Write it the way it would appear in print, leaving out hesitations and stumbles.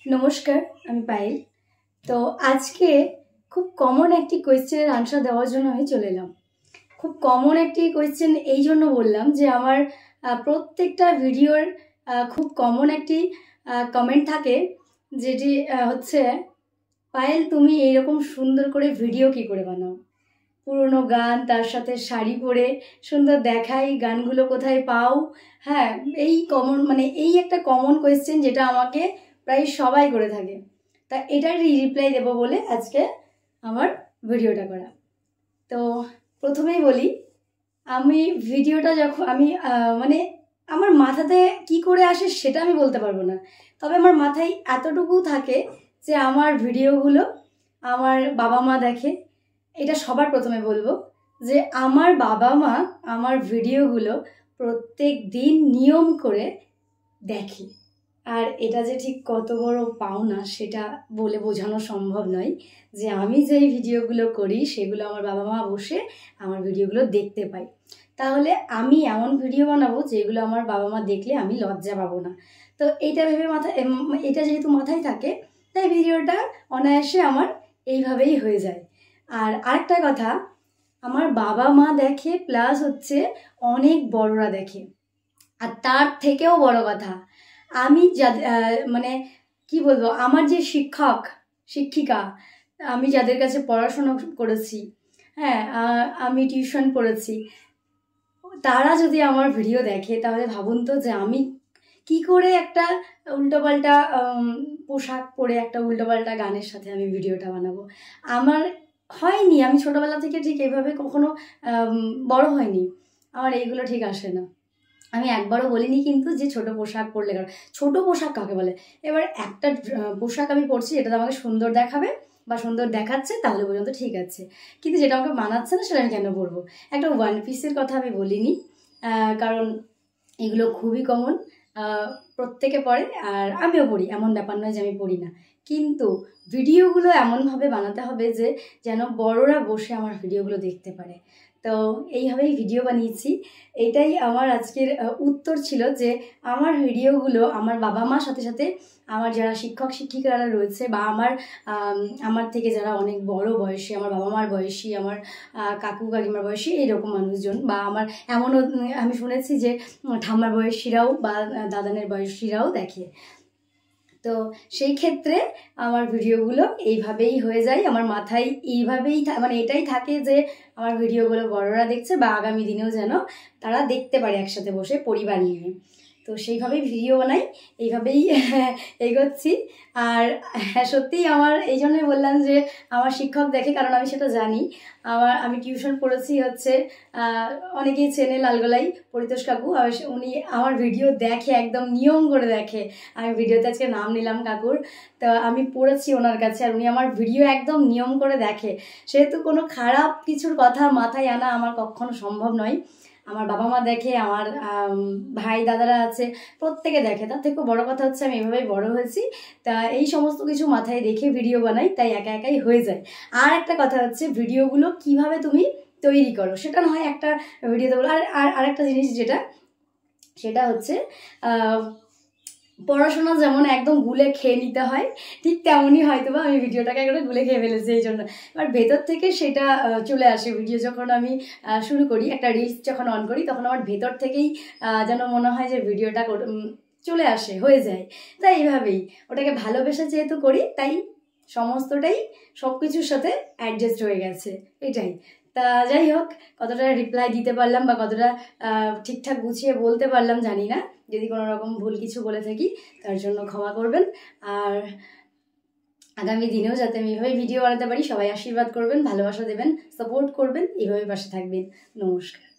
নমস্কার, আমি পায়েল। তো আজকে খুব কমন একটি কোয়েশ্চেনের আনসার দেওয়ার জন্য আমি চলে এলাম। খুব কমন একটি কোয়েশ্চেন এই জন্য বললাম যে আমার প্রত্যেকটা ভিডিওর খুব কমন একটি কমেন্ট থাকে, যেটি হচ্ছে, পায়েল তুমি এইরকম সুন্দর করে ভিডিও কি করে বানাও? পুরোনো গান, তার সাথে শাড়ি পরে সুন্দর দেখাই, গানগুলো কোথায় পাও? হ্যাঁ, এই কমন এই একটা কমন কোয়েশ্চেন যেটা আমাকে প্রায় সবাই করে থাকে। তা এটারই রিপ্লাই দেবো বলে আজকে আমার ভিডিওটা করা। তো প্রথমেই বলি, আমি ভিডিওটা যখন আমার মাথাতে কি করে আসে সেটা আমি বলতে পারবো না, তবে আমার মাথায় এতটুকু থাকে যে আমার ভিডিওগুলো আমার বাবা মা দেখে। এটা সবার প্রথমে বলবো যে আমার বাবা মা আমার ভিডিওগুলো প্রত্যেক দিন নিয়ম করে দেখে। আর এটা যে ঠিক কত বড় পাওনা সেটা বলে বোঝানো সম্ভব নয়, যে আমি যেই ভিডিওগুলো করি সেগুলো আমার বাবা মা বসে আমার ভিডিওগুলো দেখতে পাই। তাহলে আমি এমন ভিডিও বানাবো যেগুলো আমার বাবা মা দেখলে আমি লজ্জা পাবো না। তো এইটা ভেবে এটা যেহেতু মাথায় থাকে, তাই ভিডিওটা অনায়াসে আমার এইভাবেই হয়ে যায়। আর আরেকটা কথা, আমার বাবা মা দেখে, প্লাস হচ্ছে অনেক বড়রা দেখে। আর তার থেকেও বড় কথা, আমি কি বলবো, আমার যে শিক্ষক শিক্ষিকা, আমি যাদের কাছে পড়াশোনা করেছি, হ্যাঁ, আমি টিউশন পড়েছি, তারা যদি আমার ভিডিও দেখে তাহলে ভাবুন তো যে আমি কি করে একটা উল্টোপাল্টা পোশাক পরে একটা উল্টোপাল্টা গানের সাথে আমি ভিডিওটা বানাবো। আমার হয়নি, আমি ছোটোবেলা থেকে ঠিক এভাবে কখনো বড় হয়নি, আমার এইগুলো ঠিক আসে না। আমি একবারও বলিনি কিন্তু যে ছোট পোশাক পরলে কেন। ছোট পোশাক কাকে বলে? এবার একটা পোশাক আমি পরছি, এটা তো আমাকে সুন্দর দেখাবে বা সুন্দর দেখাচ্ছে, তাহলে পর্যন্ত ঠিক আছে, কিন্তু যেটা আমাকে মানাচ্ছে না সেটা আমি কেন পরবো? একটা ওয়ান পিসের কথা আমি বলিনি, কারণ এগুলো খুবই কমন, প্রত্যেকে পড়ে, আর আমিও পড়ি, এমন ব্যাপার নয় যে আমি পড়ি না। কিন্তু ভিডিওগুলো এমনভাবে বানাতে হবে যে যেন বড়রা বসে আমার ভিডিওগুলো দেখতে পারে। তো এইভাবেই ভিডিও বানিয়েছি। এটাই আমার আজকের উত্তর ছিল, যে আমার ভিডিওগুলো আমার বাবা মার সাথে সাথে আমার যারা শিক্ষক শিক্ষিকারা রয়েছে, বা আমার থেকে যারা অনেক বড় বয়সী, আমার বাবা মার বয়সী, আমার কাকু কাকিমার বয়সী, এইরকম মানুষজন, বা আমার এমনও আমি শুনেছি যে ঠাম্মার বয়সীরাও বা দাদানের বয়সীরাও দেখে। তো সেই ক্ষেত্রে আমার ভিডিওগুলো এইভাবেই হয়ে যায়, আমার মাথায় এইভাবেই এটাই থাকে যে আমার ভিডিওগুলো বড়রা দেখছে, বা আগামী দিনেও যেন তারা দেখতে পারে একসাথে বসে পরিবার নিয়ে। তো সেইভাবেই ভিডিও বানাই, এইভাবেই এগোচ্ছি। আর হ্যাঁ, সত্যিই আমার এই জন্যই বললাম যে আমার শিক্ষক দেখে, কারণ আমি সেটা জানি। আমি টিউশন পড়েছি হচ্ছে, অনেকেই চেনে, লালগোলাই পরিতোষ কাকু, আর উনি আমার ভিডিও দেখে, একদম নিয়ম করে দেখে। আমি ভিডিওতে আজকে নাম নিলাম কাকুর, তো আমি পড়েছি ওনার কাছে, আর উনি আমার ভিডিও একদম নিয়ম করে দেখে। সেহেতু কোনো খারাপ কিছুর কথা মাথায় আনা আমার কখনো সম্ভব নয়। আমার বাবা মা দেখে, আমার ভাই দাদারা আছে, প্রত্যেকে দেখে। তার থেকেও বড় কথা হচ্ছে আমি এভাবেই বড় হয়েছি, তা এই সমস্ত কিছু মাথায় রেখে ভিডিও বানাই, তাই একা একাই হয়ে যায়। আর একটা কথা হচ্ছে, ভিডিওগুলো কিভাবে তুমি তৈরি করো সেটা না হয় একটা ভিডিওতে বলো। আর আরেকটা জিনিস সেটা হচ্ছে, পড়াশোনা যেমন একদম গুলে খেয়ে নিতে হয়, ঠিক তেমনই হয়তো বা আমি ভিডিওটাকে একটা গুলে খেয়ে ফেলেছি এই জন্য। এবার ভেতর থেকে সেটা চলে আসে। ভিডিও যখন আমি শুরু করি, একটা রিলস যখন অন করি, তখন আমার ভেতর থেকেই যেন মনে হয় যে ভিডিওটা চলে আসে, হয়ে যায়। তাই এইভাবেই ওটাকে ভালোবেসে যেহেতু করি, তাই সমস্তটাই সব কিছুর সাথে অ্যাডজাস্ট হয়ে গেছে, এটাই। তা যাই হোক, কতটা রিপ্লাই দিতে পারলাম বা কতটা ঠিকঠাক গুছিয়ে বলতে পারলাম জানি না। যদি কোনো রকম ভুল কিছু বলে থাকি তার জন্য ক্ষমা করবেন। আর আগামী দিনেও যাতে আমি এইভাবে ভিডিও বানাতে পারি, সবাই আশীর্বাদ করবেন, ভালোবাসা দেবেন, সাপোর্ট করবেন, এইভাবে পাশে থাকবেন। নমস্কার।